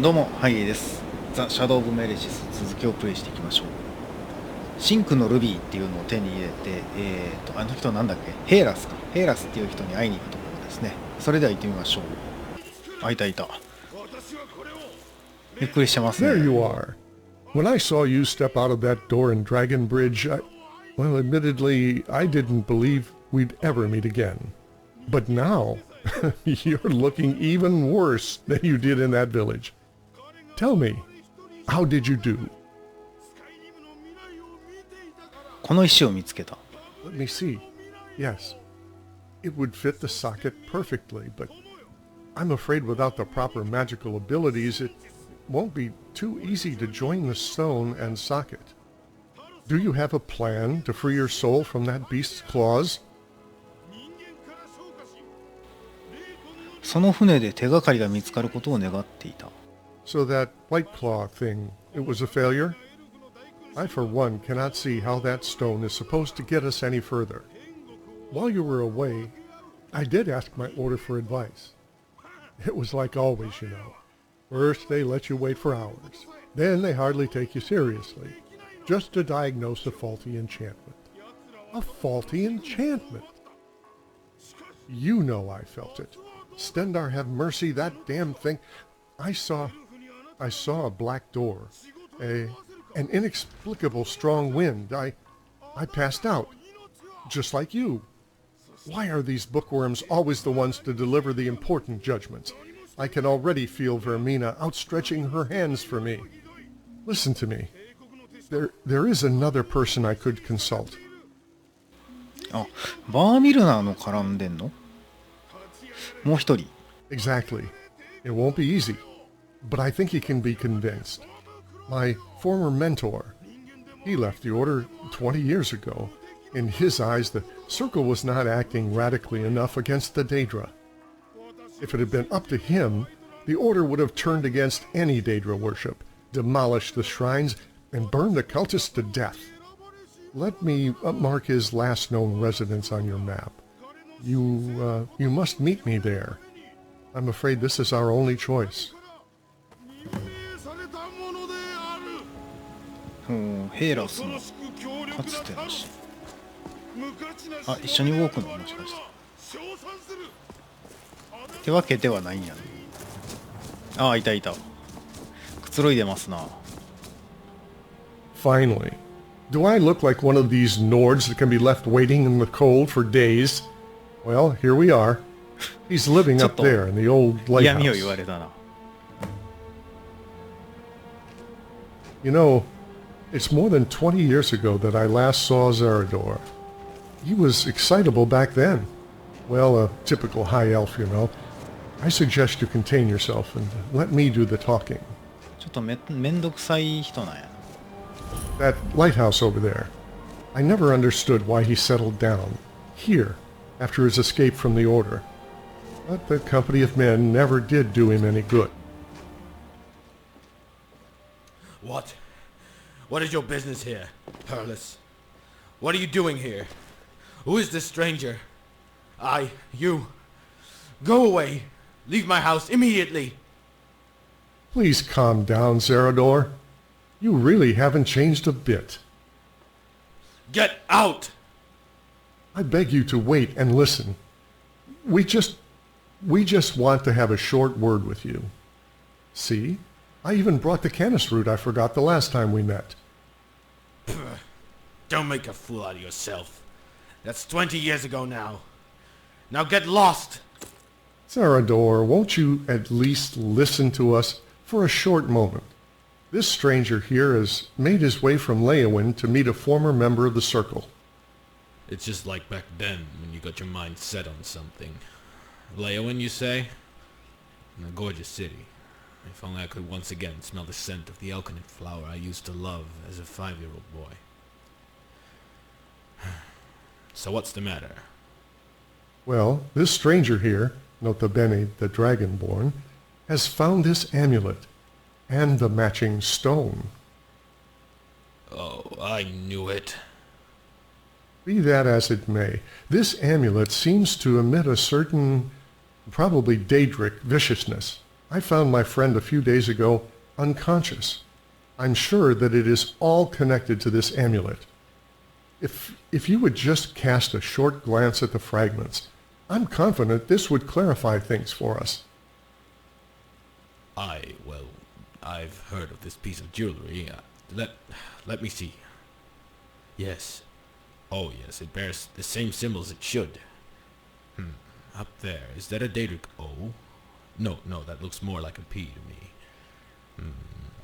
どうも、ハイエです。ザ・シャドウ・オブ・メレシス続きをプレイしていきましょう。シンクのルビーっていうのを手に入れて、あの人なんだっけ、ヘイラスか。ヘイラスっていう人に会いに行くところですね。それでは行ってみましょう。あ、いたいた。ゆっくりしてますね。There you are. When I saw you step out of that door in Dragon Bridge, well, admittedly, I didn't believe we'd ever meet again. But now, you're looking even worse than you did in that village. Tell me, how did you do? この石を見つけた。Let me see. Yes, it would fit the socket perfectly, but I'm afraid without the proper magical abilities, it won't be too easy to join the stone and socket. Do you have a plan to free your soul from that beast's claws? その船で手がかりが見つかることを願っていた。So that White Claw thing, it was a failure? I, for one, cannot see how that stone is supposed to get us any further. While you were away, I did ask my order for advice. It was like always, you know. First, they let you wait for hours. Then they hardly take you seriously, just to diagnose a faulty enchantment. A faulty enchantment! You know I felt it. Stendar have mercy, that damn thing. I saw a black door, an inexplicable strong wind. I passed out, just like you. Why are these bookworms always the ones to deliver the important judgments? I can already feel Vermina outstretching her hands for me. Listen to me. There is another person I could consult. あ、バーミルナーの絡んでんの？もう一人。Exactly. It won't be easy, but I think he can be convinced. My former mentor, he left the Order 20 years ago. In his eyes, the Circle was not acting radically enough against the Daedra. If it had been up to him, the Order would have turned against any Daedra worship, demolished the shrines, and burned the cultists to death. Let me mark his last known residence on your map. You must meet me there. I'm afraid this is our only choice. ヘイラスのかつての死。あ、一緒に動くのもしかして。ってわけではないんやね。ああ、いたいた。くつろいでますな。Finally. Do I look like one of these Nords that can be left waiting in the cold for days? Well, here we are. He's living up there in the old lighthouse. 嫌味を言われたな。You know, it's more than 20 years ago that I last saw Zerador. He was excitable back then. Well, a typical high elf, you know. I suggest you contain yourself and let me do the talking. ちょっとめんどくさい人なんやな。That lighthouse over there. I never understood why he settled down here after his escape from the Order. But the company of men never did do him any good. What? What is your business here, Perlis? What are you doing here? Who is this stranger? You. Go away. Leave my house immediately. Please calm down, Zerador. You really haven't changed a bit. Get out! I beg you to wait and listen. We just want to have a short word with you. See? I even brought the canis root I forgot the last time we met. Don't make a fool out of yourself. That's 20 years ago now. Now get lost! Zerador, won't you at least listen to us for a short moment? This stranger here has made his way from Leyawind to meet a former member of the Circle. It's just like back then, when you got your mind set on something. Leyawind, you say? A gorgeous city. If only I could once again smell the scent of the alkanet flower I used to love as a 5-year-old boy. So what's the matter? Well, this stranger here, nota bene the Dragonborn, has found this amulet. And the matching stone. Oh, I knew it. Be that as it may, this amulet seems to emit a certain, probably Daedric viciousness. I found my friend a few days ago unconscious. I'm sure that it is all connected to this amulet. If you would just cast a short glance at the fragments, I'm confident this would clarify things for us. I've heard of this piece of jewelry. Let me see. Yes. Oh yes, it bears the same symbols it should. Up there, is that a Daedric O? No, that looks more like a P to me.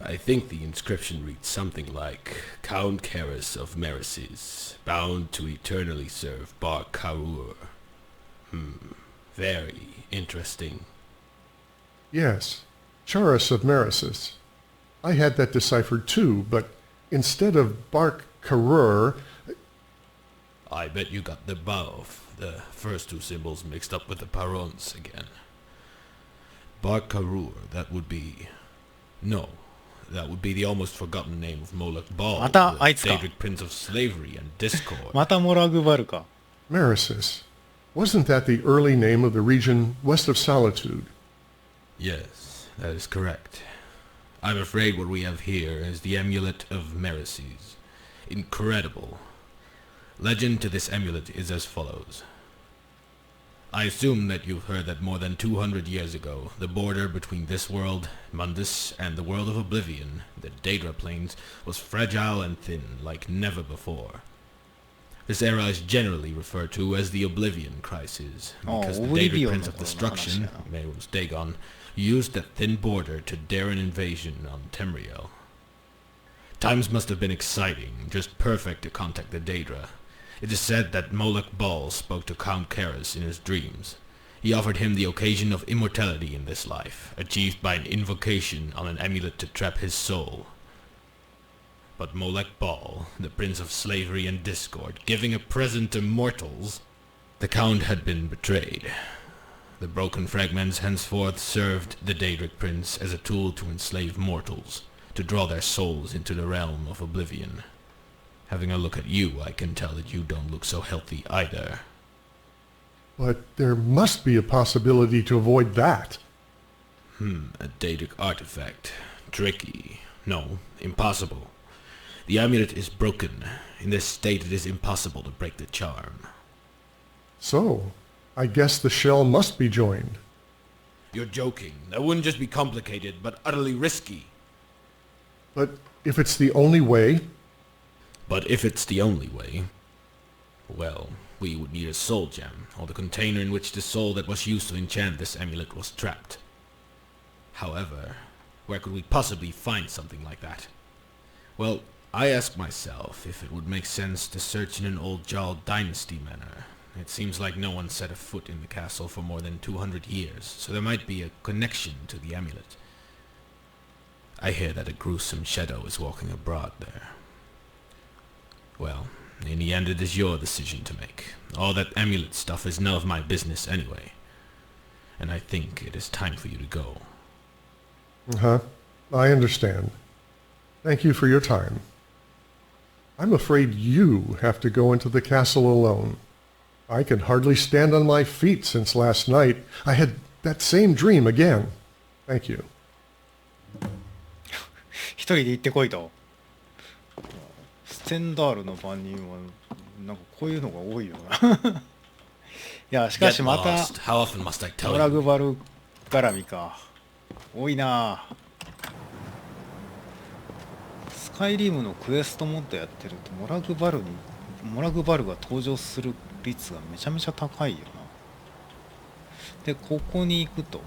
I think the inscription reads something like, Count Keris of Meresis, bound to eternally serve Bar Karur. Very interesting. Yes, Charis of Meresis. I had that deciphered too, but instead of Bark Karur... I bet you got the Baov, the first two symbols mixed up with the Parons again. Bar Karur, that would be... No, that would be the almost forgotten name of Molech Bal, the Daedric Prince of Slavery and Discord. またモラグバルか。 Meresis. Wasn't that the early name of the region west of Solitude? Yes, that is correct. I'm afraid what we have here is the amulet of Meresis. Incredible. Legend to this amulet is as follows. I assume that you've heard that more than 200 years ago, the border between this world, Mundus, and the world of Oblivion, the Daedra Plains, was fragile and thin like never before. This era is generally referred to as the Oblivion Crisis, because the Daedric Prince of Destruction, Meru's Dagon, used that thin border to dare an invasion on Tamriel. Times must have been exciting, just perfect to contact the Daedra. It is said that Molech Bal spoke to Count Keris in his dreams. He offered him the occasion of immortality in this life, achieved by an invocation on an amulet to trap his soul. But Molech Bal, the Prince of Slavery and Discord, giving a present to mortals, the Count had been betrayed. The broken fragments henceforth served the Daedric Prince as a tool to enslave mortals, to draw their souls into the realm of Oblivion. Having a look at you, I can tell that you don't look so healthy either. But there must be a possibility to avoid that. A Daedric artifact. Tricky. No, impossible. The amulet is broken. In this state it is impossible to break the charm. So, I guess the shell must be joined. You're joking. That wouldn't just be complicated, but utterly risky. But if it's the only way... But if it's the only way... Well, we would need a soul gem, or the container in which the soul that was used to enchant this amulet was trapped. However, where could we possibly find something like that? Well, I ask myself if it would make sense to search in an old Jarl dynasty manor. It seems like no one set a foot in the castle for more than 200 years, so there might be a connection to the amulet. I hear that a gruesome shadow is walking abroad there. Well, in the end it is your decision to make. All that amulet stuff is none of my business anyway. And I think it is time for you to go. Uh-huh. I understand. Thank you for your time. I'm afraid you have to go into the castle alone. I can hardly stand on my feet since last night. I had that same dream again. Thank you. 一人で行ってこいと。ステンダールの番人はなんかこういうのが多いよな。いやしかしまたモラグバル絡みか。多いな。スカイリムのクエストモッドやってるとモラグバルが登場する率がめちゃめちゃ高いよな。でここに行くと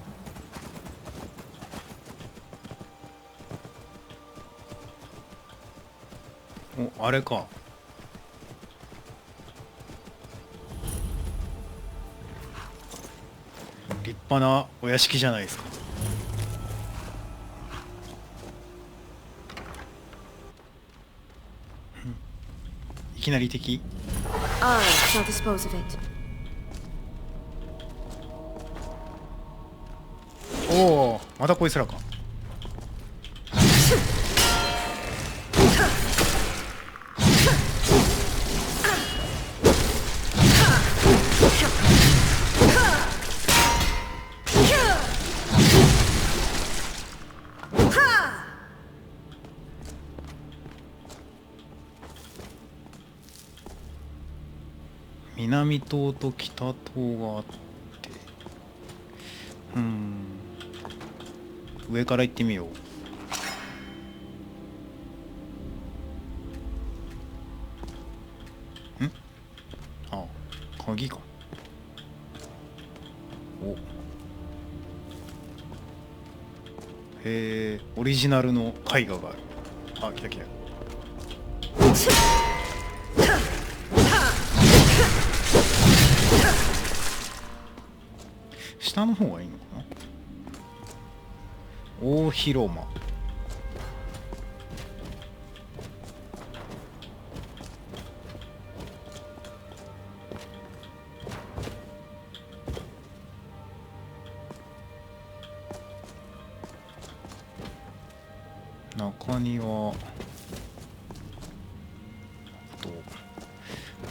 おあれか立派なお屋敷じゃないですか。いきなり敵。I shall dispose of it. おお、またこいつらか。南棟と北棟があって、上から行ってみよう。あ、鍵か。お、へえ、オリジナルの絵画がある。あ、来た来た。下の方がいいのかな。大広間。中庭と、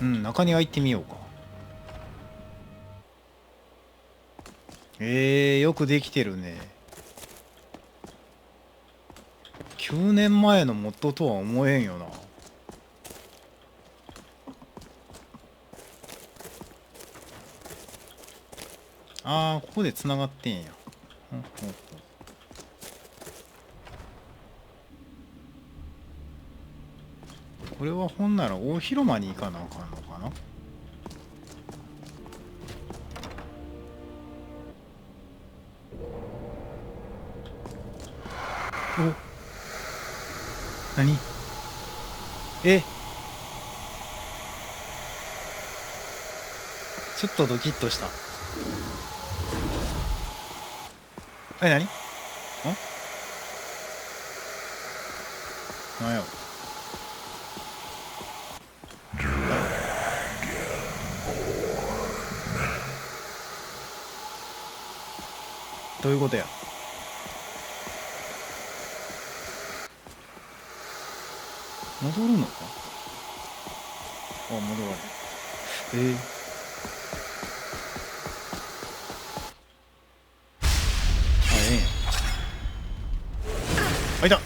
中庭行ってみようか。よくできてるね。9年前の元とは思えんよな。あー、ここでつながってんや。これはほんなら大広間に行かなあかんのかな。お、何？ちょっとドキッとした。何？なんやろ。どういうことや。戻るのか。あ、戻らない。あ、いた。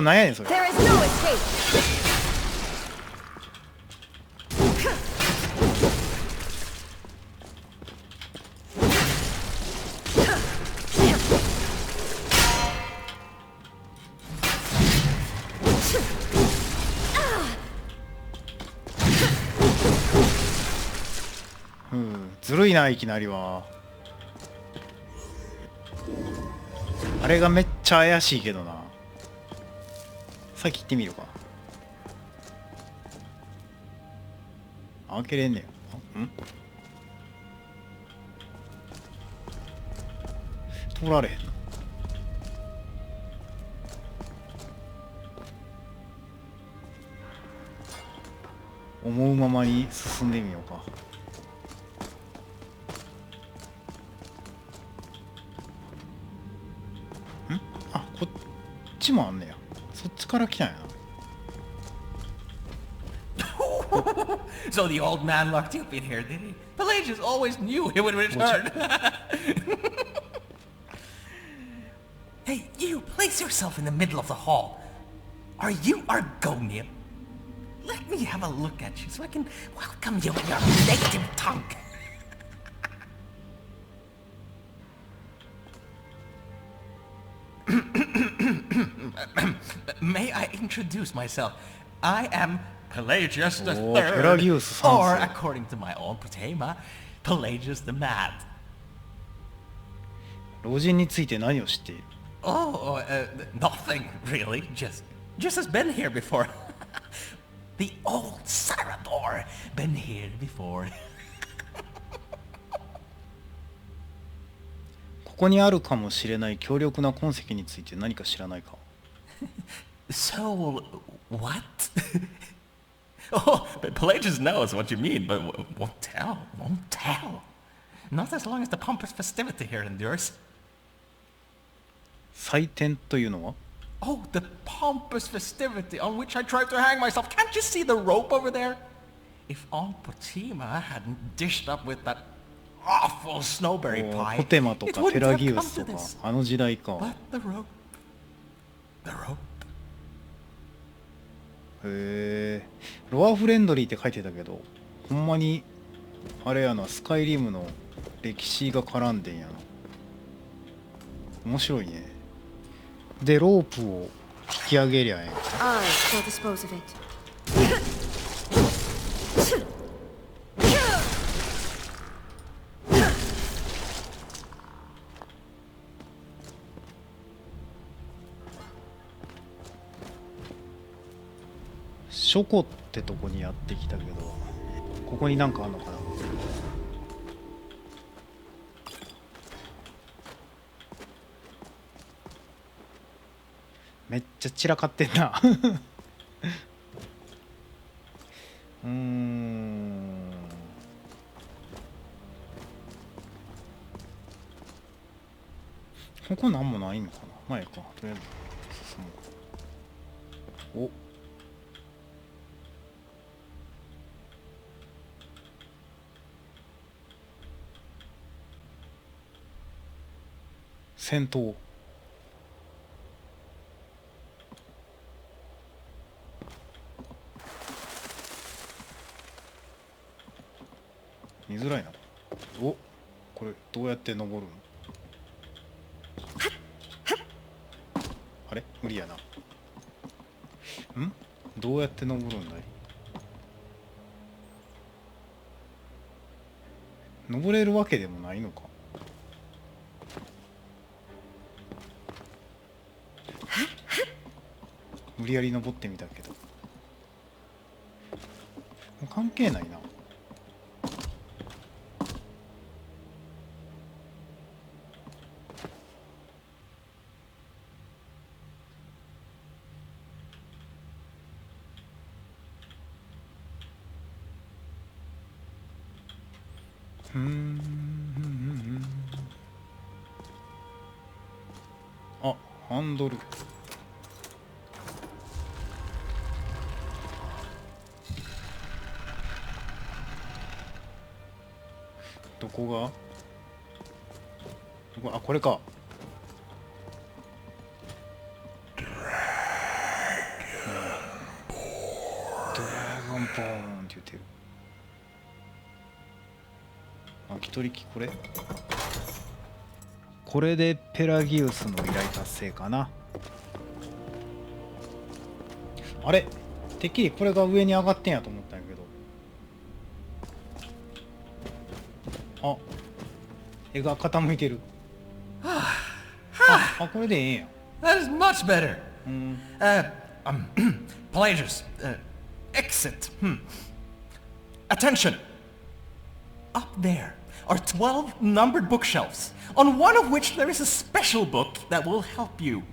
なんやねんそれ。There is no escape. ずるいな、いきなりは。あれがめっちゃ怪しいけどな。さっき行ってみるか。開けれんねん。通られへんの。思うままに進んでみようか。あ、こっちもあんねや。そっちから来たんやな。So the old man locked you up in here, did he? Pelagius always knew he would return. Hey, you, place yourself in the middle of the hall. Are you Argonian? Let me have a look at you so I can welcome you in your native tongue. May I introduce myself? I am Pelagius the Third, Pelagius or according to my own Protema, Pelagius the Mad. 老人について何を知っている？ Oh, nothing really. Just has been here before. The old Sarador, been here before. ここにあるかもしれない強力な痕跡について何か知らないか？ So, what? Oh, Pelagius knows what you mean, but won't tell. Not as long as the pompous festivity here endures. 祭典というのは？ Oh, the pompous festivity on which I tried to hang myself. Can't you see the rope over there? If Aunt Fatima hadn't dished up with that awful snowberry ポ pie, テマと it か wouldn't ペラ have ギウ come ス to とか this. あの時代か。 But the rope. へえ。ロアフレンドリーって書いてたけど、ほんまにあれやな、スカイリムの歴史が絡んでんやな。面白いね。でロープを引き上げりゃええ。 I shall dispose of it. 書庫ってとこにやってきたけど、ここになんかあんのかな。めっちゃ散らかってんなここなんもないのかな。前か、とりあえず進もう。お、戦闘。見づらいな。お、これどうやって登るの。あれ無理やな。ん、どうやって登るんだい。登れるわけでもないのか。無理やり登ってみたけど関係ないな。あ、ハンドル。どこが、あ、これか。ドラゴンボーンって言ってる。巻き取り機、これでペラギウスの依頼達成かな。あれ、てっきりこれが上に上がってんやと思ったんやけど。あ、絵が傾いてる。あ、これでええんや。 That is much better. うん。Pelagius, exit. Attention. Up there are 12 numbered bookshelves, on one of which there is a special book that will help you.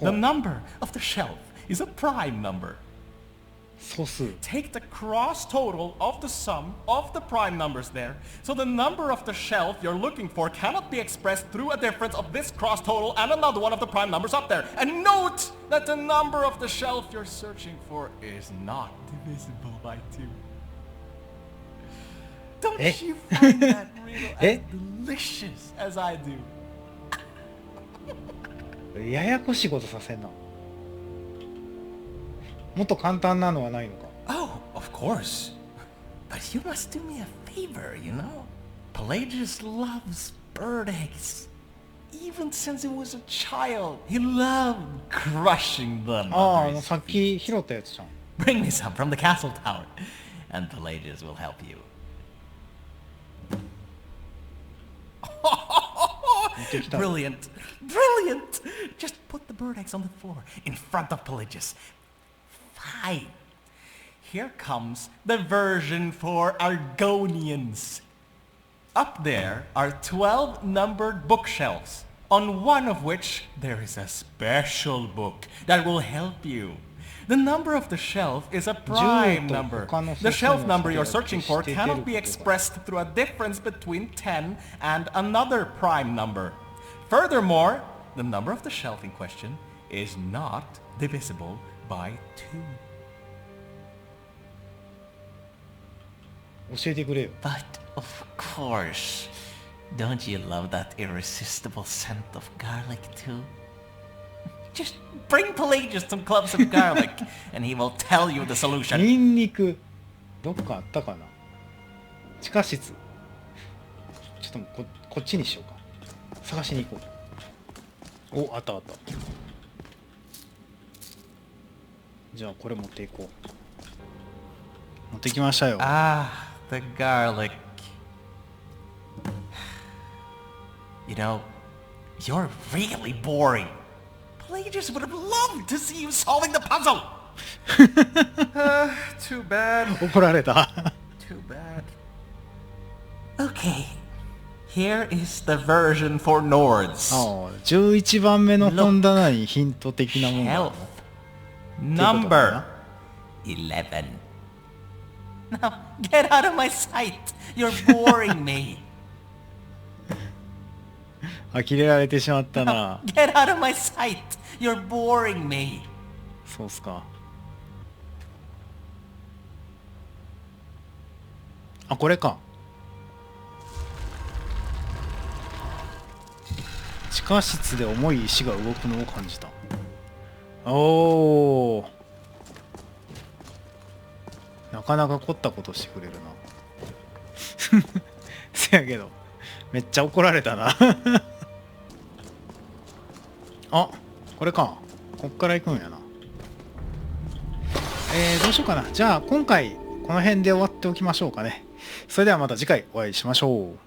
The number of the shelf is a prime number. 素数。 Take the cross total of the sum of the prime numbers there, so the number of the shelf you're looking for cannot be expressed through a difference of this cross total and another one of the prime numbers up there. And note that the number of the shelf you're searching for is not divisible by 2. Don't you find that real as delicious as I do? ややこしいことさせんな。もっと簡単なのはないのか。 Oh, of course. But you must do me a favor, you know? Pelagius loves bird eggs. Even since he was a child, he loved crushing them. ああ、さっき拾ったやつじゃん。 Bring me some from the castle tower, and Pelagius will help you. Brilliant! Brilliant! Just put the bird eggs on the floor in front of Pelagius. Fine. Here comes the version for Argonians. Up there are 12 numbered bookshelves, on one of which there is a special book that will help you. The number of the shelf is a prime number. The shelf number you're searching for cannot be expressed through a difference between 10 and another prime number. Furthermore, the number of the shelf in question is not divisible by 2. 教えてくれよ。 But of course, don't you love that irresistible scent of garlic too? Just bring Pelagius some clumps of garlic, and he will tell you the solution. ニンニクどっかあったかな。地下室。ちょっともうこっちにしようか。探しに行こう。お、あったあった。じゃあこれ持っていこう。持ってきましたよ。Ah, the garlic. You know, you're really boring. Pelagius would have loved to see you solving the puzzle. Too bad. 怒られた。Too bad. Okay. Here is the version for Nords. ああ、11番目の本棚にヒント的なものが。 Health. Number 11. Now, get out of my sight. You're boring me. 呆れられてしまったな。 Get out of my sight. You're boring me. そうっすか。あ、これか。地下室で重い石が動くのを感じた。おー、なかなか凝ったことしてくれるな。せやけどめっちゃ怒られたな。あ、これか。こっから行くんやな。どうしようかな。じゃあ今回この辺で終わっておきましょうかね。それではまた次回お会いしましょう。